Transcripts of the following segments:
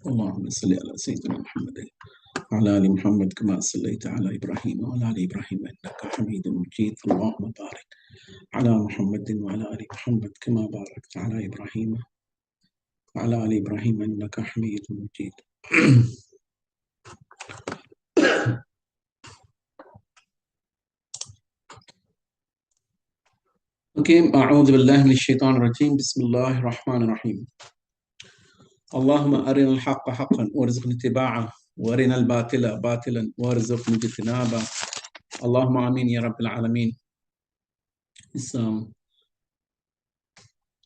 اللهم صل على سيدنا محمد وعلى آل محمد كما صليت على إبراهيم وعلى آل إبراهيم إنك حميد مجيد. اللهم بارك على محمد وعلى آل محمد كما باركت على إبراهيم وعلى آل إبراهيم إنك حميد مجيد. Okay, أعوذ بالله من الشيطان الرجيم. بسم الله الرحمن الرحيم. اللهم أرنا الحق حقا وارزقنا اتباعه وأرنا الباطل باطلا وارزقنا اجتنابه. اللهم آمين يا رب العالمين.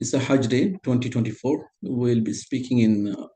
It's a Hajj Day 2024. We'll be speaking in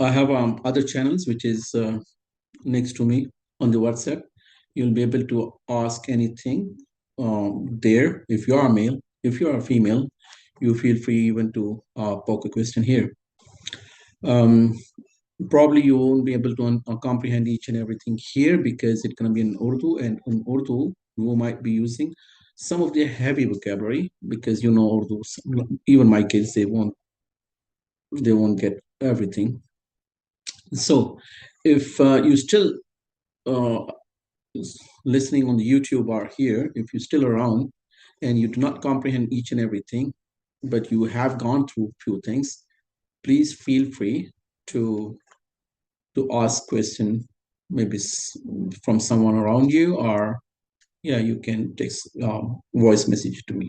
I have other channels which is next to me on the WhatsApp. You'll be able to ask anything there. If you are a male, if you are a female, you feel free even to poke a question here. Probably you won't be able to comprehend each and everything here because it's going to be in Urdu, and in Urdu you might be using some of the heavy vocabulary because you know Urdu. Even my kids, they won't get everything. So if you still listening on the YouTube or here, if you're still around and you do not comprehend each and everything, but you have gone through few things, please feel free to ask question maybe from someone around you, or you can text voice message to me.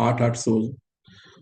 800,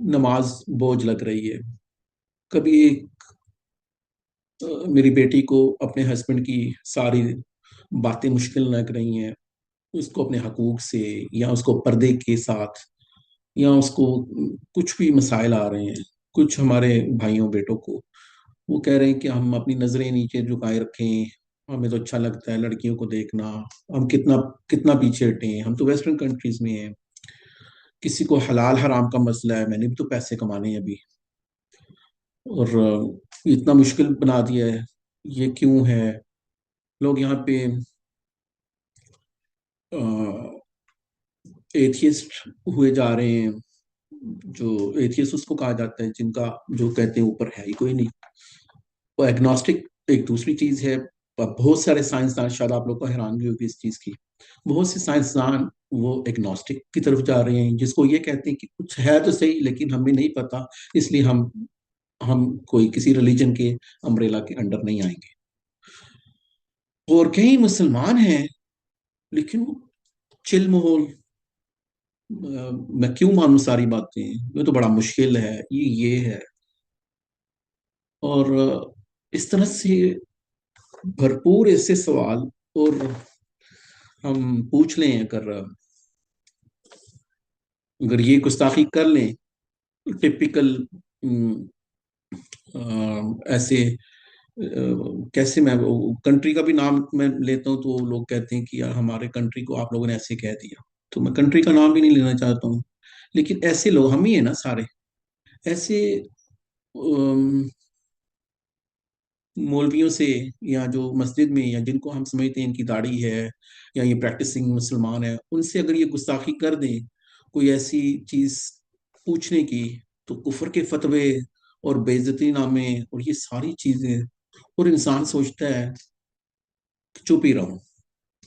نماز بوجھ لگ رہی ہے، کبھی میری بیٹی کو اپنے ہسبینڈ کی ساری باتیں مشکل لگ رہی ہیں، اس کو اپنے حقوق سے، یا اس کو پردے کے ساتھ، یا اس کو کچھ بھی مسائل آ رہے ہیں، کچھ ہمارے بھائیوں بیٹوں کو وہ کہہ رہے ہیں کہ ہم اپنی نظریں نیچے جھکائے رکھیں، ہمیں تو اچھا لگتا ہے لڑکیوں کو دیکھنا، ہم کتنا کتنا پیچھے ہٹے ہیں، ہم تو ویسٹرن کنٹریز میں ہیں، کسی کو حلال حرام کا مسئلہ ہے، میں نے بھی تو پیسے کمانے ہیں ابھی، اور اتنا مشکل بنا دیا ہے، یہ کیوں ہے؟ لوگ یہاں پہ ایتھیسٹ ہوئے جا رہے ہیں، جو ایتھیسٹ اس کو کہا جاتا ہے جن کا جو کہتے ہیں اوپر ہے ہی کوئی نہیں، وہ ایگنوسٹک ایک دوسری چیز ہے۔ بہت سارے سائنسدان، شاید آپ لوگ کو حیرانگی ہوگی اس چیز کی، بہت سے سائنسدان وہ ایگنوسٹک کی طرف جا رہے ہیں، جس کو یہ کہتے ہیں کہ کچھ ہے تو صحیح لیکن ہمیں نہیں پتا، اس لیے ہم کوئی کسی ریلیجن کے امبریلا کے انڈر نہیں آئیں گے۔ اور کئی مسلمان ہیں لیکن وہ چل ماحول، میں کیوں مانوں ساری باتیں، یہ تو بڑا مشکل ہے، یہ ہے، اور اس طرح سے بھرپور ایسے سوال، اور ہم پوچھ لیں اگر یہ گستاخی کر لیں، ٹپیکل ایسے کیسے، میں کنٹری کا بھی نام میں لیتا ہوں تو لوگ کہتے ہیں کہ یار ہمارے کنٹری کو آپ لوگوں نے ایسے کہہ دیا، تو میں کنٹری کا نام بھی نہیں لینا چاہتا ہوں، لیکن ایسے لوگ ہم ہی ہیں نا سارے، ایسے مولویوں سے، یا جو مسجد میں، یا جن کو ہم سمجھتے ہیں ان کی داڑھی ہے یا یہ پریکٹسنگ مسلمان ہے، ان سے اگر یہ گستاخی کر دیں کوئی ایسی چیز پوچھنے کی، تو کفر کے فتوے اور بے عزتی نامے اور یہ ساری چیزیں، اور انسان سوچتا ہے کہ چپ ہی رہوں،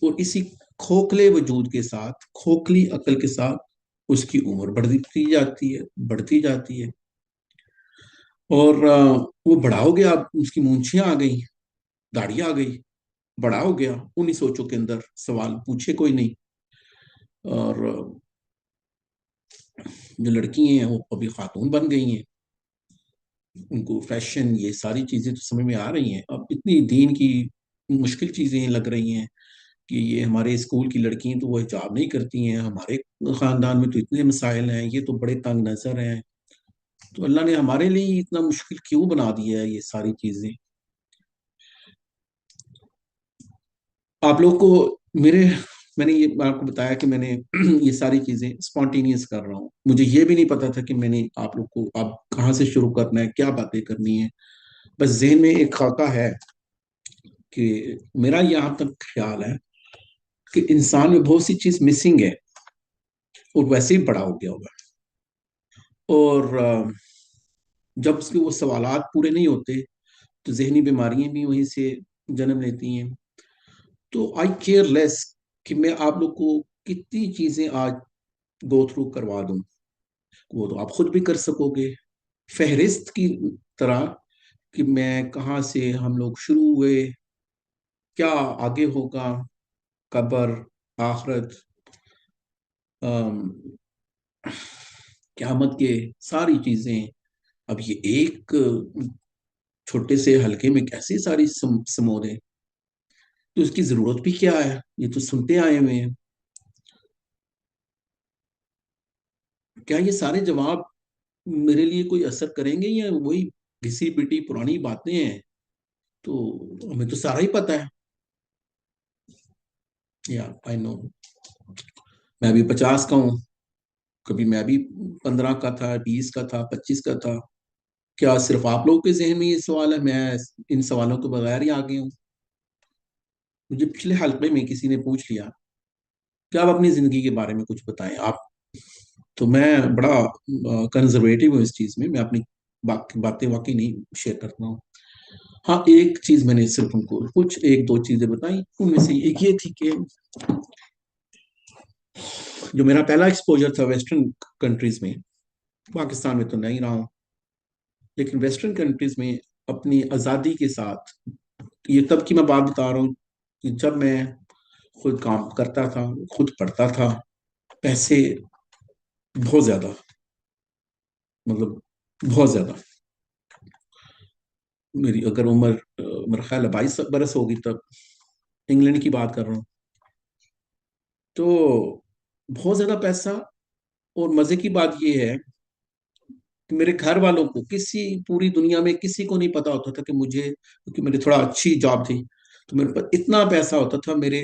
اور اسی کھوکھلے وجود کے ساتھ، کھوکھلی عقل کے ساتھ اس کی عمر بڑھتی جاتی ہے، بڑھتی جاتی ہے، اور وہ بڑا ہو گیا، اب اس کی مونچھیں آ گئی، داڑھی آ گئی، بڑا ہو گیا، انہیں سوچوں کے اندر سوال پوچھے کوئی نہیں، اور جو لڑکی ہیں وہ ابھی خاتون بن گئی ہیں، ان کو فیشن یہ ساری چیزیں تو سمجھ میں آ رہی ہیں، اب اتنی دین کی مشکل چیزیں لگ رہی ہیں کہ یہ ہمارے اسکول کی لڑکی ہیں تو وہ حجاب نہیں کرتی ہیں، ہمارے خاندان میں تو اتنے مسائل ہیں، یہ تو بڑے تنگ نظر ہیں، تو اللہ نے ہمارے لیے اتنا مشکل کیوں بنا دیا ہے یہ ساری چیزیں؟ آپ لوگ کو میرے میں نے یہ آپ کو بتایا کہ میں نے یہ ساری چیزیں اسپونٹینیس کر رہا ہوں، مجھے یہ بھی نہیں پتا تھا کہ میں نے آپ لوگ کو اب کہاں سے شروع کرنا ہے، کیا باتیں کرنی ہے، بس ذہن میں ایک خاکہ ہے کہ میرا یہاں تک خیال ہے کہ انسان میں بہت سی چیز مسنگ ہے، اور ویسے ہی بڑا ہو گیا ہوگا، اور جب اس کے وہ سوالات پورے نہیں ہوتے تو ذہنی بیماریاں بھی وہیں سے جنم لیتی ہیں، تو آئی کیئر لیس کہ میں آپ لوگ کو کتنی چیزیں آج گو تھرو کروا دوں، وہ تو آپ خود بھی کر سکو گے، فہرست کی طرح، کہ میں کہاں سے ہم لوگ شروع ہوئے، کیا آگے ہوگا، قبر، آخرت، قیامت کے ساری چیزیں، اب یہ ایک چھوٹے سے حلقے میں کیسے ساری سمو دیں، تو اس کی ضرورت بھی کیا ہے، یہ تو سنتے آئے ہوئے ہیں، کیا یہ سارے جواب میرے لیے کوئی اثر کریں گے، یا وہی گھسی پٹی پرانی باتیں ہیں، تو ہمیں تو سارا ہی پتا ہے، یا آئی نو میں بھی 50 کا ہوں، کبھی میں بھی 15 کا تھا، 20 کا تھا، 25 کا تھا، کیا صرف آپ لوگوں کے ذہن میں یہ سوال ہے، میں ان سوالوں کے بغیر ہی آگے ہوں؟ مجھے پچھلے حلقے میں کسی نے پوچھ لیا کہ آپ اپنی زندگی کے بارے میں کچھ بتائیں آپ، تو میں بڑا کنزرویٹو ہوں اس چیز میں اپنی باتیں واقعی نہیں شیئر کرتا ہوں، ہاں ایک چیز میں نے صرف ان کو کچھ ایک دو چیزیں بتائیں، ان میں سے ایک یہ تھی کہ جو میرا پہلا ایکسپوجر تھا ویسٹرن کنٹریز میں، پاکستان میں تو نہیں رہا ہوں، لیکن ویسٹرن کنٹریز میں اپنی آزادی کے ساتھ، یہ تب کی میں بات بتا رہا ہوں کہ جب میں خود کام کرتا تھا، خود پڑھتا تھا، پیسے بہت زیادہ، مطلب بہت زیادہ. میری اگر عمر میرا خیال ہے 22 برس ہوگی تب، انگلینڈ کی بات کر رہا ہوں. تو بہت زیادہ پیسہ. اور مزے کی بات یہ ہے کہ میرے گھر والوں کو، کسی پوری دنیا میں کسی کو نہیں پتا ہوتا تھا کہ مجھے، کیونکہ میری تھوڑا اچھی جاب تھی تو میرے پاس اتنا پیسہ ہوتا تھا. میرے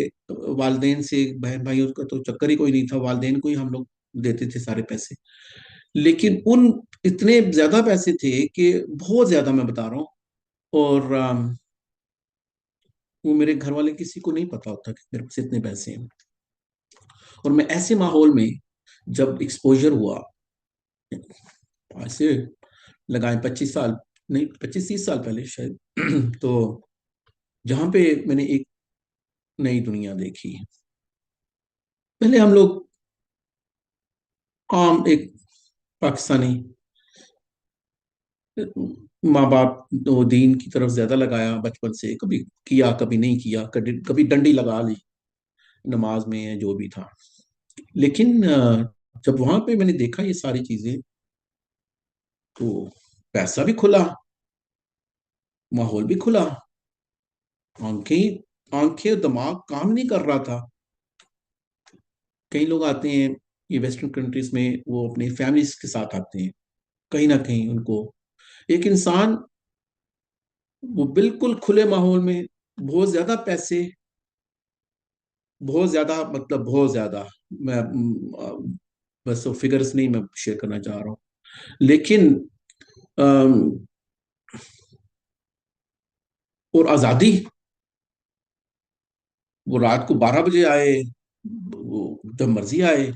والدین سے، بہن بھائیوں کا تو چکر ہی کوئی نہیں تھا، والدین کو ہی ہم لوگ دیتے تھے سارے پیسے. لیکن ان اتنے زیادہ پیسے تھے کہ بہت زیادہ میں بتا رہا ہوں. اور وہ میرے گھر والے کسی کو نہیں پتا ہوتا کہ میرے پاس اتنے پیسے ہیں. اور میں ایسے ماحول میں جب ایکسپوجر ہوا، ایسے لگائیں 25 سال، نہیں 25 30 سال پہلے شاید تو جہاں پہ میں نے ایک نئی دنیا دیکھی. پہلے ہم لوگ عام ایک پاکستانی ماں باپ تو دین کی طرف زیادہ لگایا بچپن سے، کبھی کیا کبھی نہیں کیا، کبھی ڈنڈی لگا لی نماز میں جو بھی تھا. لیکن جب وہاں پہ میں نے دیکھا یہ ساری چیزیں، تو پیسہ بھی کھلا، ماحول بھی کھلا، آنکھیں آنکھیں اور دماغ کام نہیں کر رہا تھا. کئی لوگ آتے ہیں یہ ویسٹرن کنٹریز میں، وہ اپنی فیملیز کے ساتھ آتے ہیں. کہیں نہ کہیں ان کو ایک انسان، وہ بالکل کھلے ماحول میں بہت زیادہ پیسے، بہت زیادہ مطلب بہت زیادہ، میں بس وہ فگرز نہیں میں شیئر کرنا چاہ رہا ہوں. لیکن آم، اور آزادی. وہ رات کو 12 بجے آئے، وہ جب مرضی آئے.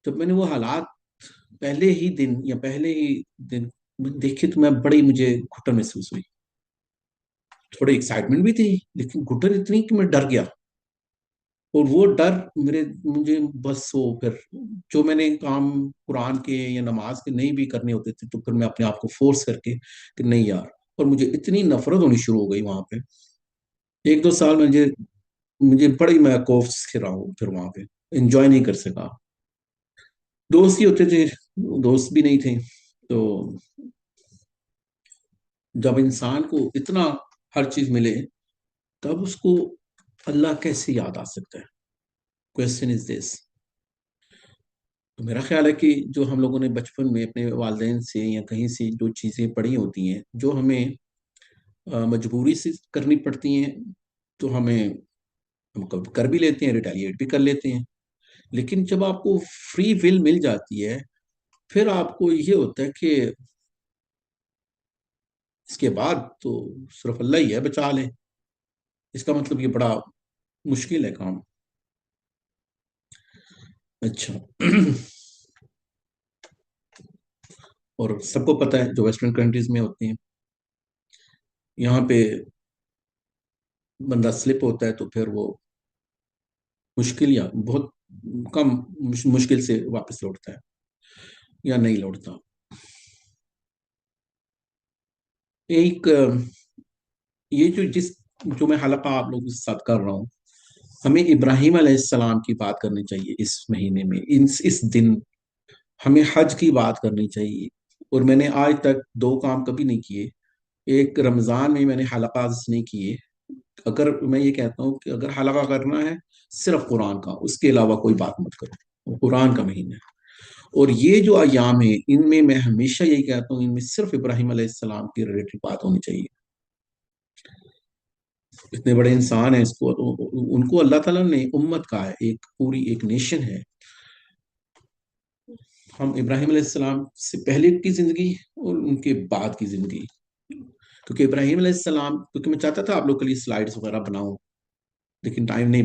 جب میں نے وہ حالات پہلے ہی دن یا پہلے ہی دن دیکھے تو میں بڑی، مجھے گھٹن محسوس ہوئی. تھوڑی ایکسائٹمنٹ بھی تھی لیکن گھٹن اتنی کہ میں ڈر گیا. اور وہ ڈر مجھے بس وہ پھر جو میں نے کام قرآن کے یا نماز کے نہیں بھی کرنے ہوتے تھے، تو پھر میں اپنے آپ کو فورس کر کے کہ نہیں یار. اور مجھے اتنی نفرت ہونی شروع ہو گئی وہاں پہ. 1 2 سال مجھے بڑی، میں کوفس کھرا ہوں پھر وہاں پہ، انجوائے نہیں کر سکا. دوست ہی ہوتے تھے، دوست بھی نہیں تھے. تو جب انسان کو اتنا ہر چیز ملے، تب اس کو اللہ کیسے یاد آ سکتا ہے؟ کوشچن از دس. تو میرا خیال ہے کہ جو ہم لوگوں نے بچپن میں اپنے والدین سے یا کہیں سے جو چیزیں پڑھی ہوتی ہیں، جو ہمیں مجبوری سے کرنی پڑتی ہیں، تو ہم کب کر بھی لیتے ہیں، ریٹیلیٹ بھی کر لیتے ہیں. لیکن جب آپ کو فری ول مل جاتی ہے، پھر آپ کو یہ ہوتا ہے کہ اس کے بعد تو صرف اللہ ہی ہے بچا لے. اس کا مطلب یہ بڑا مشکل ہے کام. اچھا. اور سب کو پتہ ہے جو ویسٹرن کنٹریز میں ہوتے ہیں، یہاں پہ بندہ سلپ ہوتا ہے تو پھر وہ مشکل یا بہت کم مشکل سے واپس لوٹتا ہے یا نہیں لوٹتا. ایک یہ جو میں حلقہ آپ لوگوں کے ساتھ کر رہا ہوں، ہمیں ابراہیم علیہ السلام کی بات کرنی چاہیے اس مہینے میں، اس دن ہمیں حج کی بات کرنی چاہیے. اور میں نے آج تک 2 کام کبھی نہیں کیے. ایک رمضان میں نے حلقات نہیں کیے. اگر میں یہ کہتا ہوں کہ اگر حلقہ کرنا ہے صرف قرآن کا، اس کے علاوہ کوئی بات مت کرو، قرآن کا مہینہ ہے. اور یہ جو ایام ہیں، ان میں ہمیشہ یہی کہتا ہوں، ان میں صرف ابراہیم علیہ السلام کی ریلیٹڈ بات ہونی چاہیے. اتنے بڑے انسان ہیں، اس کو ان کو اللہ تعالیٰ نے امت کا ہے، ایک پوری ایک نیشن ہے. ہم ابراہیم علیہ السلام سے پہلے کی زندگی اور ان کے بعد کی زندگی، کیونکہ ابراہیم علیہ السلام، کیونکہ میں چاہتا تھا آپ لوگ کے لیے سلائڈس وغیرہ بناؤں، لیکن ٹائم نہیں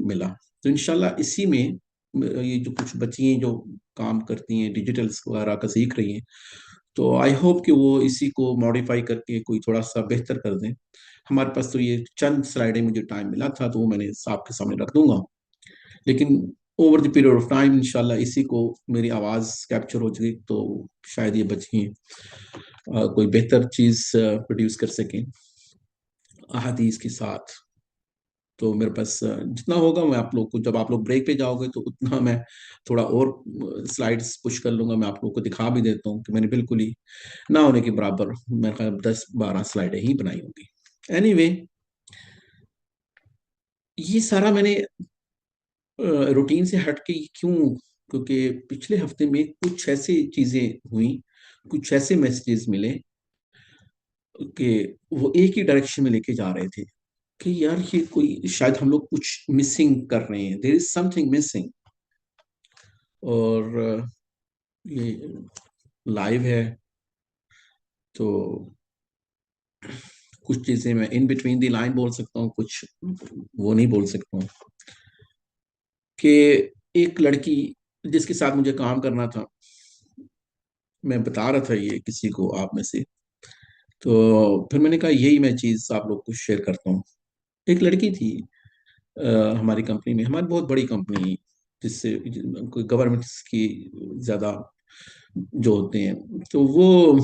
ملا. تو انشاءاللہ اسی میں یہ جو کچھ بچی ہیں جو کام کرتی ہیں ڈیجیٹلس وغیرہ کا سیکھ رہی ہیں، تو آئی ہوپ کہ وہ اسی کو ماڈیفائی کر کے کوئی تھوڑا سا بہتر کر دیں. ہمارے پاس تو یہ چند سلائڈیں مجھے ٹائم ملا تھا تو وہ میں نے آپ کے سامنے رکھ دوں گا. لیکن over the period of time انشاءاللہ اسی کو میری آواز کیپچر ہو جائے تو شاید یہ بچی کوئی بہتر چیز پروڈیوس کر سکیں احادیث کے ساتھ. تو میرے پاس جتنا ہوگا میں آپ لوگ کو، جب آپ لوگ بریک پہ جاؤ گے تو اتنا میں تھوڑا اور سلائڈس پش کر لوں گا، میں آپ لوگ کو دکھا بھی دیتا ہوں کہ میں نے بالکل ہی نہ ہونے کے برابر میرے خیال 10-12 سلائڈیں ہی بنائی ہوں گی. اینی وے، یہ سارا میں نے روٹین سے ہٹ کے کیوں، کیونکہ پچھلے ہفتے میں کچھ ایسی چیزیں ہوئیں، کچھ ایسے میسیجز ملے کہ وہ ایک ہی ڈائریکشن میں لے کے جا رہے تھے کہ یار یہ کوئی شاید ہم لوگ کچھ مسنگ کر رہے ہیں، دیر از سم تھنگ مسنگ. اور یہ لائیو ہے تو کچھ چیزیں میں ان بٹوین دی لائن بول سکتا ہوں، کچھ وہ نہیں بول سکتا ہوں. کہ ایک لڑکی جس کے ساتھ مجھے کام کرنا تھا، میں بتا رہا تھا یہ کسی کو آپ میں سے، تو پھر میں نے کہا یہی میں چیز آپ لوگ کو شیئر کرتا ہوں. ایک لڑکی تھی ہماری کمپنی میں، ہماری بہت بڑی کمپنی جس سے گورنمنٹس کی زیادہ جو ہوتے ہیں، تو وہ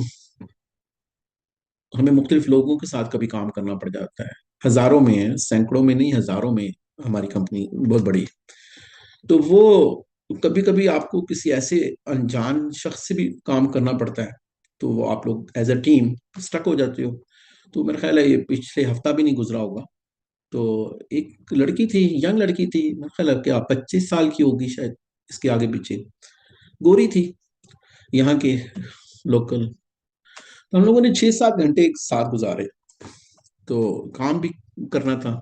ہمیں مختلف لوگوں کے ساتھ کبھی کام کرنا پڑ جاتا ہے، ہزاروں میں ہے، سینکڑوں میں نہیں، ہزاروں میں ہماری کمپنی بہت بڑی. تو وہ کبھی کبھی آپ کو کسی ایسے انجان شخص سے بھی کام کرنا پڑتا ہے، تو وہ آپ لوگ ایز اے ٹیم اسٹک ہو جاتے ہو. تو میرا خیال ہے یہ پچھلے ہفتہ بھی نہیں گزرا ہوگا، تو ایک لڑکی تھی، ینگ لڑکی تھی، میرا خیال ہے کیا 25 سال کی ہوگی شاید، اس کے آگے پیچھے، گوری تھی، یہاں کے لوکل. تو ہم لوگوں نے 6-7 گھنٹے ایک ساتھ گزارے، تو کام بھی کرنا تھا،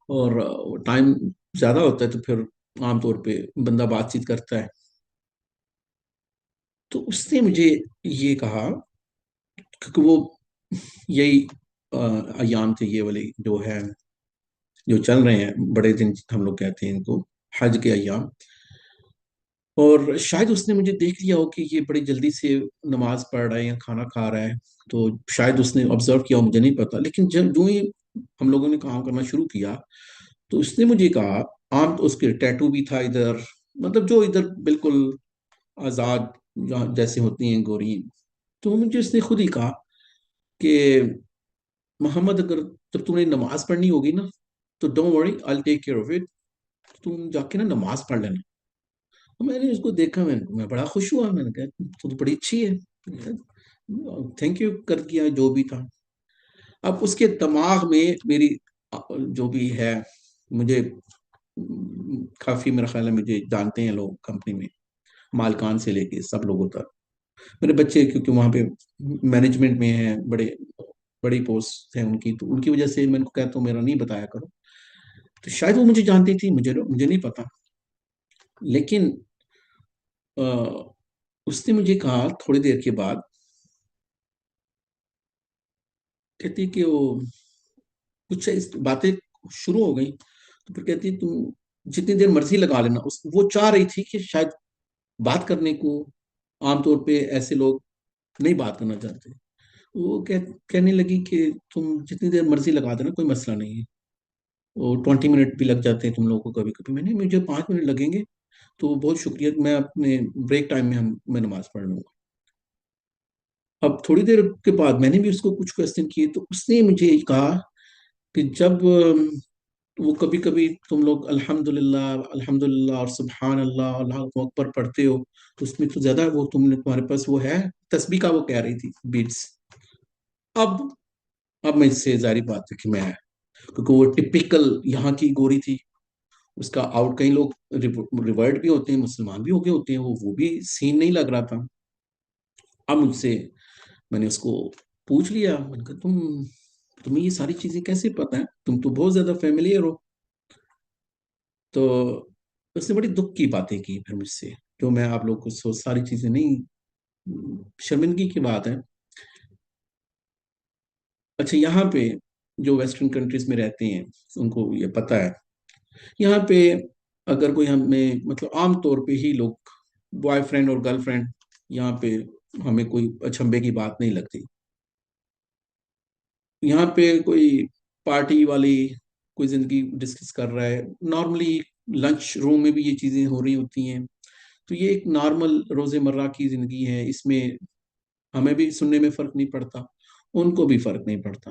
اور ٹائم زیادہ ہوتا ہے تو پھر عام طور پہ بندہ بات چیت کرتا ہے. تو اس نے مجھے یہ کہا، کیونکہ وہ یہی ایام تھے، یہ والے جو ہے جو چل رہے ہیں بڑے دن ہم لوگ کہتے ہیں ان کو، حج کے ایام. اور شاید اس نے مجھے دیکھ لیا ہو کہ یہ بڑی جلدی سے نماز پڑھ رہا ہے یا کھانا کھا رہا ہے، تو شاید اس نے آبزرو کیا ہو، مجھے نہیں پتا. لیکن جب جو ہی ہم لوگوں نے کام کرنا شروع کیا تو اس نے مجھے کہا، عام تو اس کے ٹیٹو بھی تھا ادھر، مطلب جو ادھر بالکل آزاد جیسے ہوتی ہیں گوری. تو مجھے اس نے خود ہی کہا کہ محمد، اگر جب تمہیں نماز پڑھنی ہوگی نا تو don't worry, I take care of it, تم جا کے نا نماز پڑھ لینا. میں نے اس کو دیکھا، میں بڑا خوش ہوا، میں نے کہا تو بڑی اچھی ہے، تھینک یو کر دیا جو بھی تھا. اب اس کے دماغ میں میری جو بھی ہے، مجھے کافی میرا خیال ہے مجھے جانتے ہیں لوگ کمپنی میں، مالکان سے لے کے سب لوگوں تک، میرے بچے کیونکہ وہاں پہ مینجمنٹ میں ہیں، بڑی پوسٹ ہیں ان کی، تو ان کی وجہ سے میں ان کو کہتا ہوں میرا نہیں بتایا کرو. تو شاید وہ مجھے جانتی تھی، مجھے نہیں پتا. لیکن اس نے مجھے کہا تھوڑی دیر کے بعد، کہتی کہ وہ کچھ باتیں شروع ہو گئی، تو پھر کہتی تم جتنی دیر مرضی لگا لینا. وہ چاہ رہی تھی کہ شاید بات کرنے کو، عام طور پہ ایسے لوگ نہیں بات کرنا چاہتے. وہ کہنے لگی کہ تم جتنی دیر مرضی لگا دینا، کوئی مسئلہ نہیں ہے، وہ 20 منٹ بھی لگ جاتے ہیں تم لوگوں کو کبھی کبھی. میں نے مجھے 5 منٹ لگیں گے تو بہت شکریہ، میں اپنے بریک ٹائم میں میں نماز پڑھ لوں گا. اب تھوڑی دیر کے بعد میں نے بھی اس کو کچھ کوشچن کیے، تو اس نے مجھے کہا کہ جب وہ کبھی کبھی تم لوگ الحمدللہ الحمدللہ اور سبحان اللہ اللہ اکبر پڑھتے ہو، تو اس میں تو زیادہ وہ تمہارے پاس وہ ہے تسبیح کا، وہ کہہ رہی تھی بیٹس. اب میں اس سے ظاہری بات ہے کہ میں، کیونکہ وہ ٹپیکل یہاں کی گوری تھی، اس کا آؤٹ کئی لوگ ریورٹ بھی ہوتے ہیں، مسلمان بھی ہو گئے ہوتے ہیں، وہ بھی سین نہیں لگ رہا تھا. اب مجھ سے میں نے اس کو پوچھ لیا، میں نے کہا تمہیں یہ ساری چیزیں کیسے پتہ ہیں، تم تو بہت زیادہ فیملیئر ہو. تو اس نے بڑی دکھ کی باتیں کی پھر مجھ سے، جو میں آپ لوگ کو ساری چیزیں نہیں، شرمندگی کی بات ہے. اچھا، یہاں پہ جو ویسٹرن کنٹریز میں رہتے ہیں ان کو یہ پتہ ہے، یہاں پہ اگر کوئی ہمیں، مطلب عام طور پہ ہی لوگ بوائے فرینڈ اور گرل فرینڈ، یہاں پہ ہمیں کوئی اچھمبے کی بات نہیں لگتی. یہاں پہ کوئی پارٹی والی کوئی زندگی ڈسکس کر رہا ہے، نارملی لنچ روم میں بھی یہ چیزیں ہو رہی ہوتی ہیں، تو یہ ایک نارمل روز مرہ کی زندگی ہے، اس میں ہمیں بھی سننے میں فرق نہیں پڑتا، ان کو بھی فرق نہیں پڑتا.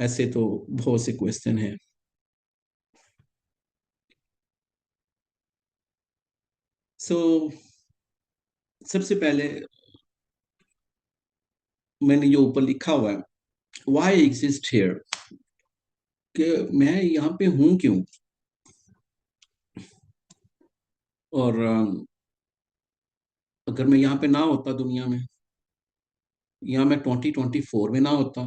ایسے تو بہت سے کوشچن ہیں. سو سب سے پہلے میں نے جو اوپر لکھا ہوا ہے وائی ایگزسٹ ہیئر، کہ میں یہاں پہ ہوں کیوں. اور اگر میں یہاں پہ نہ ہوتا دنیا میں، یہاں میں 2024 میں نہ ہوتا.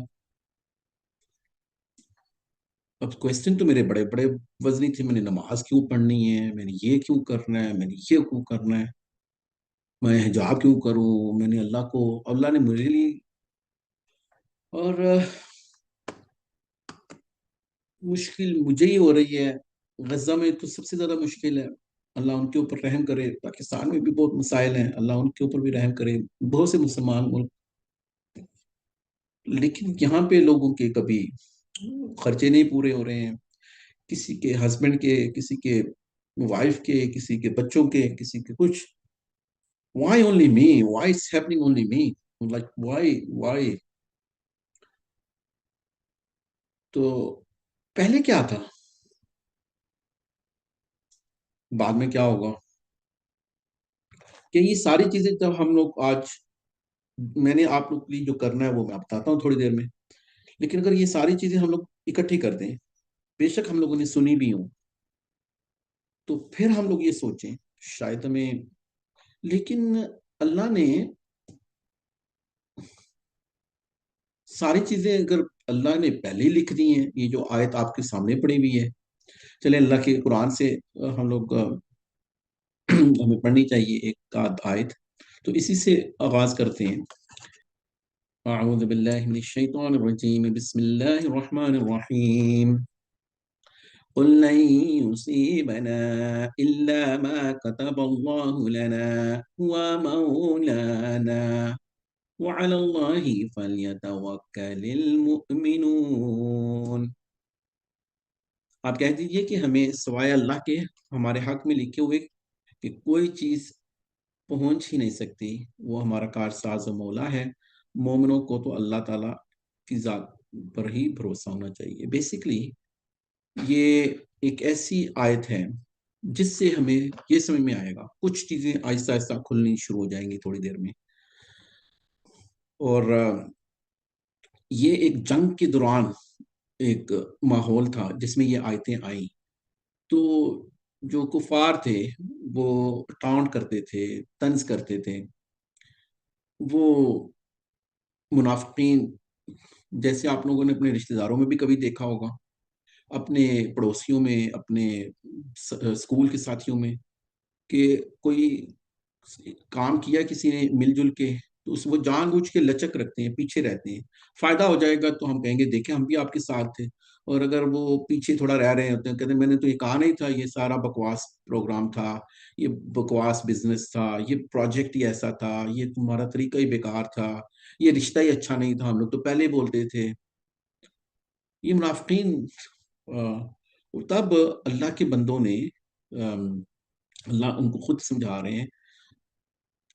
اب کوشچن تو میرے بڑے بڑے وزنی تھے. میں نے نماز کیوں پڑھنی ہے، میں نے یہ کیوں کرنا ہے، میں نے یہ کیوں کرنا ہے، میں حجاب کیوں کروں، میں نے اللہ نے مجھے لی. اور مشکل مجھے ہی ہو رہی ہے. غزہ میں تو سب سے زیادہ مشکل ہے. اللہ ان کے اوپر رحم کرے. پاکستان میں بھی بہت مسائل ہیں، اللہ ان کے اوپر بھی رحم کرے. بہت سے مسلمان ملک، لیکن یہاں پہ لوگوں کے کبھی خرچے نہیں پورے ہو رہے ہیں. کسی کے ہسبینڈ کے، کسی کے وائف کے، کسی کے بچوں کے، کسی کے کچھ. Why only me, why it's happening only me, like why. تو پہلے کیا تھا، بعد میں کیا ہوگا؟ کہ یہ ساری چیزیں جب ہم لوگ آج، میں نے آپ لوگ کے لیے جو کرنا ہے وہ میں بتاتا ہوں تھوڑی دیر میں. لیکن اگر یہ ساری چیزیں ہم لوگ اکٹھی کر دیں، بے شک ہم لوگوں نے سنی بھی ہوں، تو پھر ہم لوگ یہ سوچیں شاید ہمیں. لیکن اللہ نے ساری چیزیں، اگر اللہ نے پہلے ہی لکھ دی ہیں، یہ جو آیت آپ کے سامنے پڑی ہوئی ہے، چلے اللہ کے قرآن سے ہم لوگ ہمیں پڑھنی چاہیے ایک آدھ آیت. تو اسی سے آغاز کرتے ہیں. اعوذ باللہ من الشیطان الرجیم، بسم اللہ الرحمن الرحیم. قل لن يصيبنا إلا ما كتب الله لنا هو مولانا وعلى الله فليتوكل المؤمنون. آپ کہہ دیجئے کہ ہمیں سوائے اللہ کے ہمارے حق میں لکھے ہوئے کہ کوئی چیز پہنچ ہی نہیں سکتی، وہ ہمارا کارساز و مولا ہے. مومنوں کو تو اللہ تعالیٰ کی ذات پر ہی بھروسہ ہونا چاہیے. بیسیکلی یہ ایک ایسی آیت ہے جس سے ہمیں یہ سمجھ میں آئے گا، کچھ چیزیں آہستہ آہستہ کھلنی شروع ہو جائیں گی تھوڑی دیر میں. اور یہ ایک جنگ کے دوران ایک ماحول تھا جس میں یہ آیتیں آئیں. تو جو کفار تھے وہ ٹاؤنٹ کرتے تھے، طنز کرتے تھے. وہ منافقین، جیسے آپ لوگوں نے اپنے رشتہ داروں میں بھی کبھی دیکھا ہوگا، اپنے پڑوسیوں میں، اپنے اسکول کے ساتھیوں میں، کہ کوئی کام کیا کسی نے مل جل کے، تو وہ جان بوجھ کے لچک رکھتے ہیں، پیچھے رہتے ہیں. فائدہ ہو جائے گا تو ہم کہیں گے دیکھیں ہم بھی آپ کے ساتھ تھے. اور اگر وہ پیچھے تھوڑا رہ رہے ہوتے ہیں، کہتے ہیں میں نے تو یہ کہا نہیں تھا، یہ سارا بکواس پروگرام تھا، یہ بکواس بزنس تھا، یہ پروجیکٹ ہی ایسا تھا، یہ تمہارا طریقہ ہی بیکار تھا، یہ رشتہ ہی اچھا نہیں تھا، ہم لوگ تو پہلے ہی بولتے تھے. یہ منافقین. تب اللہ کے بندوں نے، اللہ ان کو خود سمجھا رہے ہیں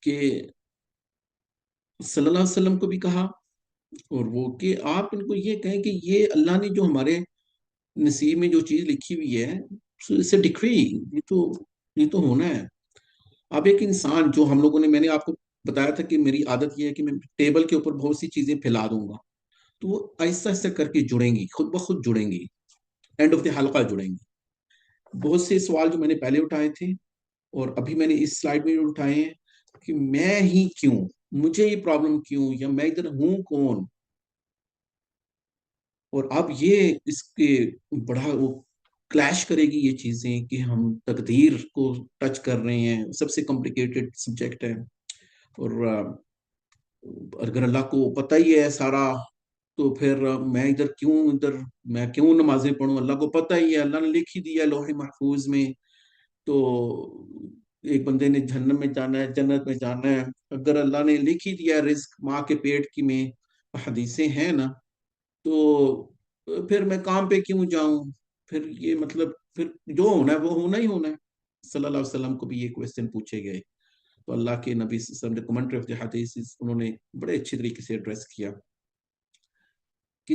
کہ صلی اللہ علیہ وسلم کو بھی کہا، اور وہ کہ آپ ان کو یہ کہیں کہ یہ اللہ نے جو ہمارے نصیب میں جو چیز لکھی ہوئی ہے، اسے ڈکری، یہ تو ہونا ہے. اب ایک انسان جو ہم لوگوں نے، میں نے آپ کو بتایا تھا کہ میری عادت یہ ہے کہ میں ٹیبل کے اوپر بہت سی چیزیں پھیلا دوں گا، تو وہ آہستہ آہستہ کر کے جڑیں گی، خود بخود جڑیں گی، اینڈ آف دی حلقہ جڑیں گی. بہت سے سوال جو میں نے پہلے اٹھائے تھے اور ابھی میں نے اس سلائیڈ میں اٹھائے ہیں کہ میں ہی کیوں، مجھے یہ پرابلم کیوں، یا میں ادھر ہوں کون. اور اب یہ اس کے بڑا وہ کلیش کرے گی یہ چیزیں کہ ہم تقدیر کو ٹچ کر رہے ہیں، سب سے کمپلیکیٹڈ سبجیکٹ ہے. اور اگر اللہ کو پتہ ہی ہے سارا، تو پھر میں کیوں نمازیں پڑھوں؟ اللہ کو پتہ ہی ہے، اللہ نے لکھ ہی دیا لوح محفوظ میں. تو ایک بندے نے جہنم میں جانا ہے، جنت میں جانا ہے. اگر اللہ نے لکھ ہی دیا رزق ماں کے پیٹ کی میں، حدیثیں ہیں نا، تو پھر میں کام پہ کیوں جاؤں؟ پھر یہ مطلب پھر جو ہونا ہے وہ ہونا ہی ہونا ہے. صلی اللہ علیہ وسلم کو بھی یہ کویسچن پوچھے گئے، تو اللہ کے نبی صلی اللہ علیہ وسلم نے کمنٹری آف دی حدیث انہوں نے بڑے اچھے طریقے سے ایڈریس کیا کہ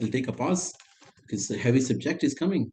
I'll take a pause because a heavy subject is coming.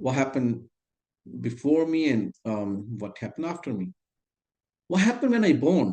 what happened before me and what happened after me, what happened when I born,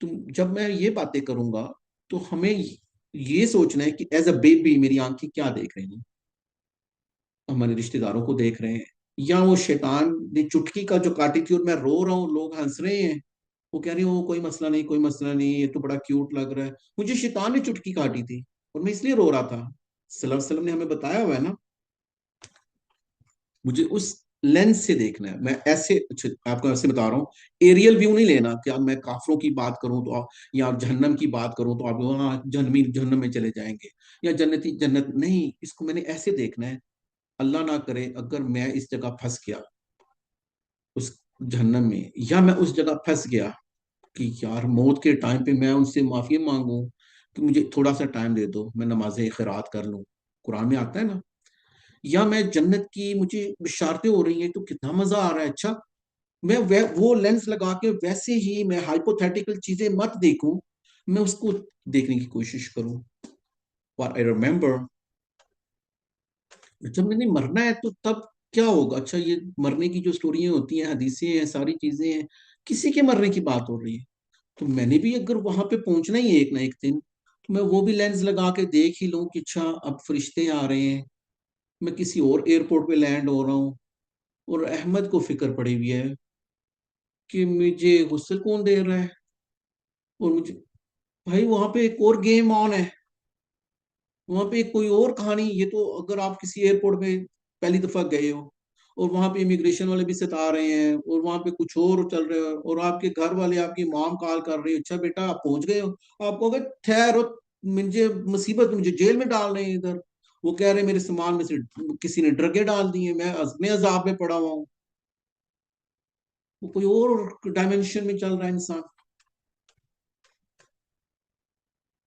جب میں یہ باتیں کروں گا تو ہمیں یہ سوچنا ہے کہ ایز اے بیبی میری آنکھیں کیا دیکھ رہی ہیں، ہمارے رشتہ داروں کو دیکھ رہے ہیں، یا وہ شیطان نے چٹکی کا جو کاٹی تھی اور میں رو رہا ہوں، لوگ ہنس رہے ہیں، وہ کہہ رہے ہیں وہ کوئی مسئلہ نہیں، کوئی مسئلہ نہیں، یہ تو بڑا کیوٹ لگ رہا ہے، مجھے شیطان نے چٹکی کاٹی تھی اور میں اس لیے رو رہا تھا۔ صلی اللہ علیہ وسلم نے ہمیں بتایا ہوا ہے نا، مجھے اس لینس سے دیکھنا ہے۔ میں ایسے آپ کو ایسے بتا رہا ہوں، ایریل ویو نہیں لینا کہ اب میں کافروں کی بات کروں تو یا جہنم کی بات کروں تو آپ وہاں جہنمی جہنم میں چلے جائیں گے، یا جنتی جنت نہیں، اس کو میں نے ایسے دیکھنا ہے۔ اللہ نہ کرے اگر میں اس جگہ پھنس گیا اس جہنم میں، یا میں اس جگہ پھنس گیا کہ یار موت کے ٹائم پہ میں ان سے معافی مانگوں کہ مجھے تھوڑا سا ٹائم دے دو، میں نماز خیرات کر لوں، قرآن میں آتا ہے نا، یا میں جنت کی مجھے بشارتیں ہو رہی ہیں تو کتنا مزہ آ رہا ہے، اچھا میں وہ لینس لگا کے ویسے ہی میں ہائپوتھیٹیکل چیزیں مت دیکھوں، میں اس کو دیکھنے کی کوشش کروں۔ اور I remember جب میں نے مرنا ہے تو تب کیا ہوگا؟ اچھا یہ مرنے کی جو سٹوریاں ہوتی ہیں، حدیثیں ہیں، ساری چیزیں ہیں، کسی کے مرنے کی بات ہو رہی ہے، تو میں نے بھی اگر وہاں پہ پہنچنا ہی ہے ایک نہ ایک دن، تو میں وہ بھی لینس لگا کے دیکھ ہی لوں کہ اچھا اب فرشتے آ رہے ہیں، میں کسی اور ایئرپورٹ پہ لینڈ ہو رہا ہوں، اور احمد کو فکر پڑی ہوئی ہے کہ مجھے غسل کون دے رہا ہے، اور مجھے بھائی وہاں پہ ایک اور گیم آن ہے، وہاں پہ کوئی اور کہانی۔ یہ تو اگر آپ کسی ایئرپورٹ میں پہلی دفعہ گئے ہو اور وہاں پہ امیگریشن والے بھی ستا رہے ہیں اور وہاں پہ کچھ اور چل رہا ہے، اور آپ کے گھر والے آپ کی مام کال کر رہے ہیں، اچھا بیٹا آپ پہنچ گئے ہو، آپ کہو گے ٹھہرو، مجھے مصیبت، مجھے جیل میں ڈال رہے ہیں ادھر، وہ کہہ رہے ہیں میرے سامان میں سے کسی نے ڈرگے ڈال دی ہیں، میں عذاب میں پڑا ہوا ہوں، وہ کوئی اور ڈائمینشن میں چل رہا ہے انسان۔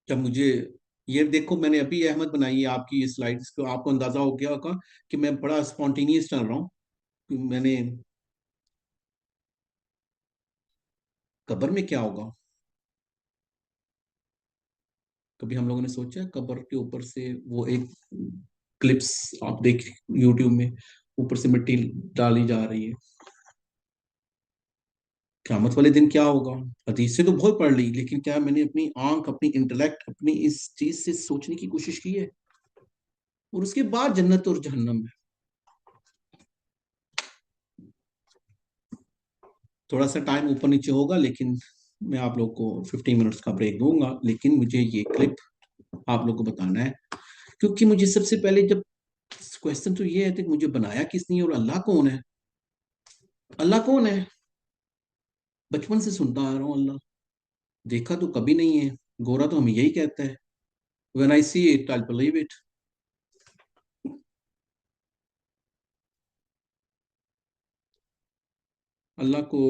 جب مجھے یہ دیکھو، میں نے ابھی احمد بنائی ہے آپ کی یہ سلائڈس کو، آپ کو اندازہ ہو گیا ہوگا کہ میں بڑا اسپونٹینیس چل رہا ہوں، میں نے قبر میں کیا ہوگا؟ کبھی ہم لوگوں نے سوچا قبر کے اوپر سے وہ ایک کلپس آپ دیکھ یوٹیوب میں، اوپر سے مٹی ڈالی جا رہی ہے، قیامت والے دن کیا ہوگا؟ حدیث سے تو بہت پڑھ لی، لیکن کیا میں نے اپنی آنکھ، اپنی انٹلیکٹ، اپنی اس چیز سے سوچنے کی کوشش کی ہے؟ اور اس کے بعد جنت اور جہنم ہے۔ تھوڑا سا ٹائم اوپر نیچے ہوگا، لیکن میں آپ لوگ کو 15 منٹس کا بریک دوں گا، لیکن مجھے یہ کلپ آپ لوگ کو بتانا ہے، کیونکہ مجھے سب سے پہلے جب کوشچن تو یہ ہے کہ مجھے بنایا کس نے اور اللہ کون ہے؟ اللہ کون ہے؟ بچپن سے سنتا آ رہا ہوں اللہ، دیکھا تو کبھی نہیں ہے، گورا تو ہمیں یہی کہتا ہے when I see it I'll believe it۔ اللہ کو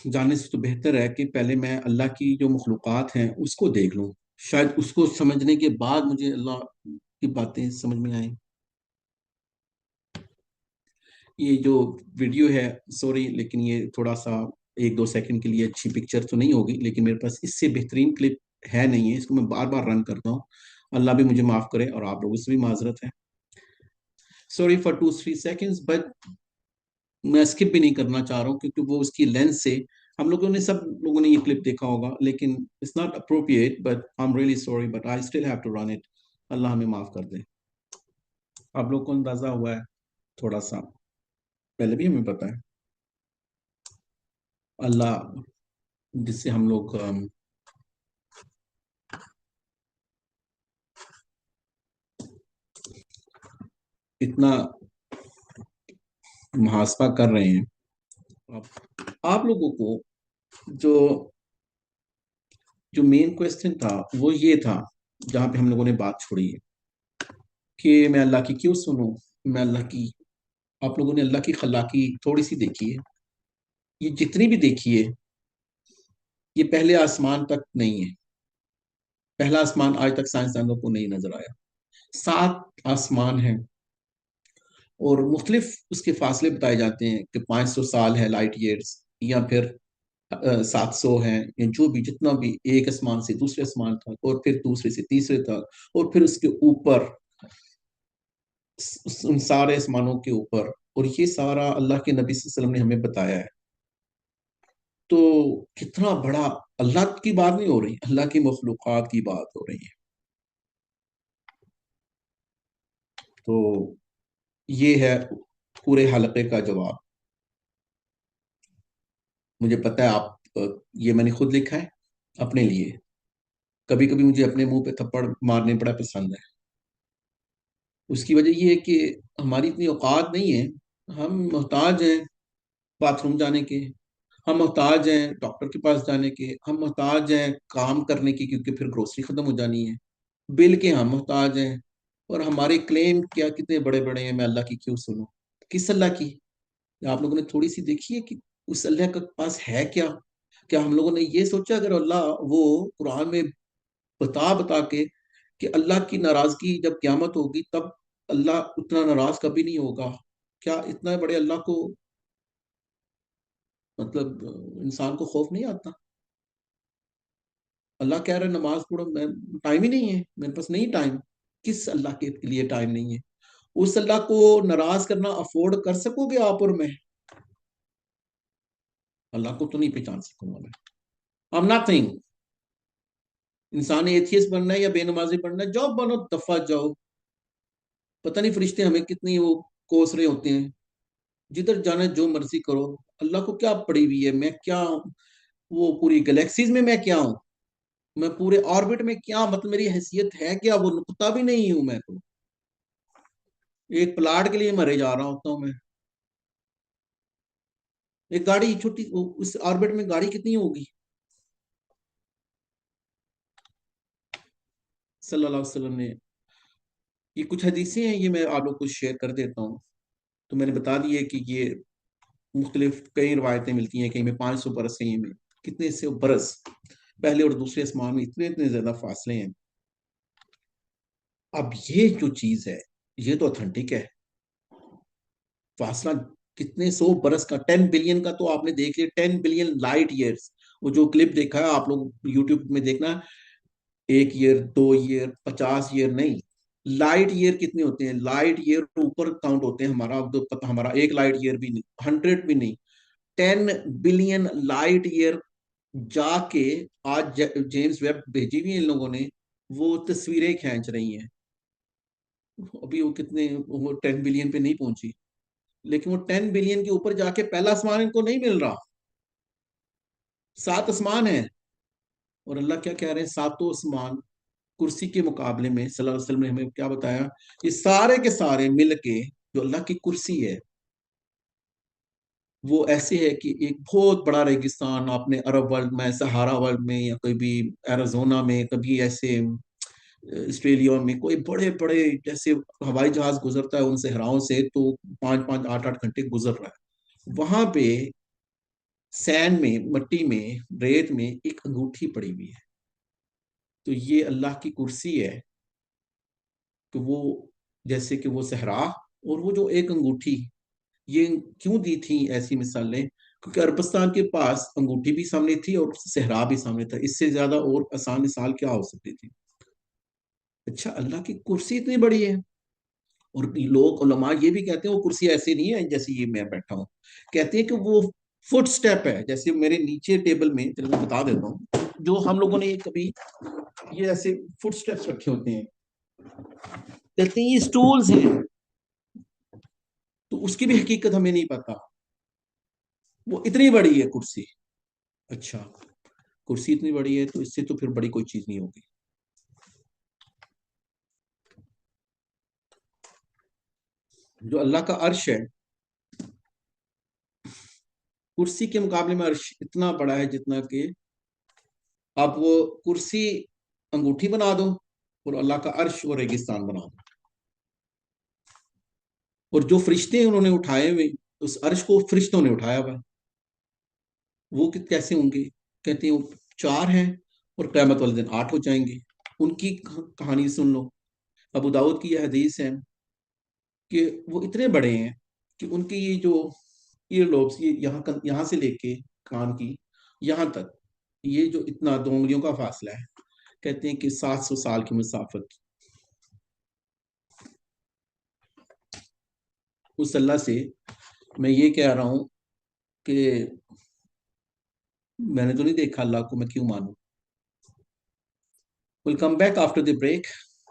جاننے سے تو بہتر ہے کہ پہلے میں اللہ کی جو مخلوقات ہیں اس کو دیکھ لوں، شاید اس کو سمجھنے کے بعد مجھے اللہ کی باتیں سمجھ میں آئیں۔ یہ جو ویڈیو ہے، سوری لیکن یہ تھوڑا سا 1-2 سیکنڈ کے لیے اچھی پکچر تو نہیں ہوگی، لیکن میرے پاس اس سے بہترین کلپ ہے نہیں ہے، اس کو میں بار بار رن کرتا ہوں، اللہ بھی مجھے معاف کرے اور آپ لوگوں سے بھی معذرت ہے۔ سوری فار 2-3 سیکنڈز، بٹ میں اسکپ بھی نہیں کرنا چاہ رہا ہوں کیونکہ وہ اس کی لینس سے ہم لوگوں نے، سب لوگوں نے یہ کلپ دیکھا ہوگا، لیکن it's not appropriate, but I am really sorry, but I still have to run it. Allah ہمیں معاف کر دے۔ آپ لوگ کو اندازہ ہوا ہے تھوڑا سا، پہلے بھی ہمیں پتا ہے اللہ جس سے ہم لوگ اتنا محاسبہ کر رہے ہیں، آپ لوگوں کو جو جو مین کوشچن تھا وہ یہ تھا، جہاں پہ ہم لوگوں نے بات چھوڑی ہے کہ میں اللہ کی کیوں سنوں، میں اللہ کی، آپ لوگوں نے اللہ کی خلاقی تھوڑی سی دیکھی ہے، یہ جتنی بھی دیکھی ہے یہ پہلے آسمان تک نہیں ہے، پہلا آسمان آج تک سائنسدانوں کو نہیں نظر آیا، 7 آسمان ہیں اور مختلف اس کے فاصلے بتائے جاتے ہیں کہ 500 سال ہے لائٹ ایئرس، یا پھر 700 ہیں، یا جو بھی جتنا بھی، ایک آسمان سے دوسرے آسمان تک، اور پھر دوسرے سے تیسرے تک، اور پھر اس کے اوپر ان سارے آسمانوں کے اوپر، اور یہ سارا اللہ کے نبی صلی اللہ علیہ وسلم نے ہمیں بتایا ہے۔ تو کتنا بڑا، اللہ کی بات نہیں ہو رہی، اللہ کی مخلوقات کی بات ہو رہی ہے. تو یہ ہے پورے حلقے کا جواب. مجھے پتا ہے آپ یہ میں نے خود لکھا ہے اپنے لیے. کبھی کبھی مجھے اپنے منہ پہ تھپڑ مارنے بڑا پسند ہے. اس کی وجہ یہ ہے کہ ہماری اتنی اوقات نہیں ہے. ہم محتاج ہیں باتھ روم جانے کے، ہم محتاج ہیں ڈاکٹر کے پاس جانے کے، ہم محتاج ہیں کام کرنے کی کیونکہ پھر گروسری ختم ہو جانی ہے، بل کے ہم محتاج ہیں. اور ہمارے کلیم کیا کتنے بڑے بڑے ہیں، میں اللہ کی کیوں سنوں؟ کس اللہ کی؟ آپ لوگوں نے تھوڑی سی دیکھی ہے کہ اس اللہ کے پاس ہے کیا؟ کیا ہم لوگوں نے یہ سوچا اگر اللہ وہ قرآن میں بتا بتا کے کہ اللہ کی ناراضگی جب قیامت ہوگی تب اللہ اتنا ناراض کبھی نہیں ہوگا، کیا اتنا بڑے اللہ کو مطلب انسان کو خوف نہیں آتا؟ اللہ کہہ رہے نماز پڑھو، میں ٹائم ہی نہیں ہے میرے پاس، نہیں ٹائم. کس اللہ کے لیے ٹائم نہیں ہے؟ اس اللہ کو ناراض کرنا افورڈ کر سکو گے آپ اور میں؟ اللہ کو تو نہیں پہچان سکوں گا میں. I'm nothing. انسان ایتھیس بننا ہے یا بے نمازی بننا ہے، جاؤ بنو، دفعہ جاؤ. پتہ نہیں فرشتے ہمیں کتنی وہ کوس رہے ہوتے ہیں. جدھر جانا جو مرضی کرو. اللہ کو کیا پڑی ہوئی ہے؟ میں کیا ہوں؟ وہ پوری گلیکسیز میں کیا ہوں؟ میں پورے آربٹ میں کیا، مطلب میری حیثیت ہے کیا؟ وہ نقطہ بھی نہیں ہوں میں تو. ایک پلاٹ کے لیے مرے جا رہا ہوتا ہوں میں. ایک گاڑی چھوٹی اس آربٹ میں گاڑی کتنی ہوگی؟ صلی اللہ علیہ وسلم نے یہ کچھ حدیثیں ہیں، یہ میں آپ لوگ کو شیئر کر دیتا ہوں. تو میں نے بتا دی ہے کہ یہ مختلف کئی روایتیں ملتی ہیں، کہیں میں 500 برس ہیں، میں کتنے سے برس پہلے اور دوسرے آسمان میں اتنے اتنے زیادہ فاصلے ہیں. اب یہ جو چیز ہے یہ تو اتھینٹک ہے. فاصلہ کتنے 100 برس کا، 10 بلین کا تو آپ نے دیکھ لیا، 10 بلین لائٹ ایئرس. وہ جو کلپ دیکھا ہے آپ لوگ یوٹیوب میں دیکھنا، 1 ایئر 2 ایئر 50 ایئر نہیں، لائٹ ایئر کتنے ہوتے ہیں؟ لائٹ ایئر اوپر کاؤنٹ ہوتے ہیں. ہمارا ایک لائٹ ایئر بھی نہیں، 100 بھی نہیں، 10 بلین لائٹ ایئر جا کے آج جیمز ویب بھیجی ہوئی ان لوگوں نے، وہ تصویریں کھینچ رہی ہیں. ابھی وہ کتنے، وہ 10 بلین پہ نہیں پہنچی، لیکن وہ 10 بلین کے اوپر جا کے پہلا آسمان ان کو نہیں مل رہا. 7 آسمان ہیں. اور اللہ کیا کہہ رہے ہیں؟ ساتوں آسمان کرسی کے مقابلے میں صلی اللہ علیہ وسلم نے ہمیں کیا بتایا؟ یہ سارے کے سارے مل کے جو اللہ کی کرسی ہے وہ ایسے ہے کہ ایک بہت بڑا ریگستان آپ نے عرب ورلڈ میں، سہارا ورلڈ میں، یا کبھی ایریزونا میں، کبھی ایسے آسٹریلیا میں کوئی بڑے بڑے جیسے ہوائی جہاز گزرتا ہے ان صحراؤں سے تو 5 5 8 8 گھنٹے گزر رہا ہے. وہاں پہ سینڈ میں، مٹی میں، ریت میں ایک انگوٹھی پڑی ہوئی ہے. تو یہ اللہ کی کرسی ہے کہ وہ جیسے کہ وہ صحرا اور وہ جو ایک انگوٹھی. یہ کیوں دی تھی ایسی مثالیں؟ کیونکہ عربستان کے پاس انگوٹھی بھی سامنے تھی اور صحرا بھی سامنے تھا. اس سے زیادہ اور آسان مثال کیا ہو سکتی تھی؟ اچھا اللہ کی کرسی اتنی بڑی ہے. اور لوگ علماء یہ بھی کہتے ہیں وہ کرسی ایسی نہیں ہے جیسے یہ میں بیٹھا ہوں، کہتے ہیں کہ وہ فٹ سٹیپ ہے. جیسے میرے نیچے ٹیبل میں، چلو میں بتا دیتا ہوں، جو ہم لوگوں نے کبھی یہ ایسے فٹ سٹیپس رکھے ہوتے ہیں، کہتے ہیں یہ سٹولز ہیں. تو اس کی بھی حقیقت ہمیں نہیں پتا. وہ اتنی بڑی ہے کرسی. اچھا کرسی اتنی بڑی ہے تو اس سے تو پھر بڑی کوئی چیز نہیں ہوگی. جو اللہ کا عرش ہے، کرسی کے مقابلے میں عرش اتنا بڑا ہے جتنا کہ آپ وہ کرسی انگوٹھی بنا دو اور اللہ کا عرش اور ریگستان بنا دو. اور جو فرشتے انہوں نے اٹھائے ہوئے، اس عرش کو فرشتوں نے اٹھایا ہوا، وہ کیسے ہوں گے؟ کہتے ہیں وہ 4 ہیں اور قیامت والے دن 8 ہو جائیں گے. ان کی کہانی سن لو. ابو داؤد کی یہ حدیث ہے کہ وہ اتنے بڑے ہیں کہ ان کی یہ جو ایئر لوبس، یہ یہاں سے لے کے کان کی یہاں تک، یہ جو اتنا 2 انگلیوں کا فاصلہ ہے، کہتے ہیں کہ 700 سال کی مسافت. اس اللہ سے میں یہ کہہ رہا ہوں کہ میں نے تو نہیں دیکھا اللہ کو میں کیوں مانوں. We'll come back after the break.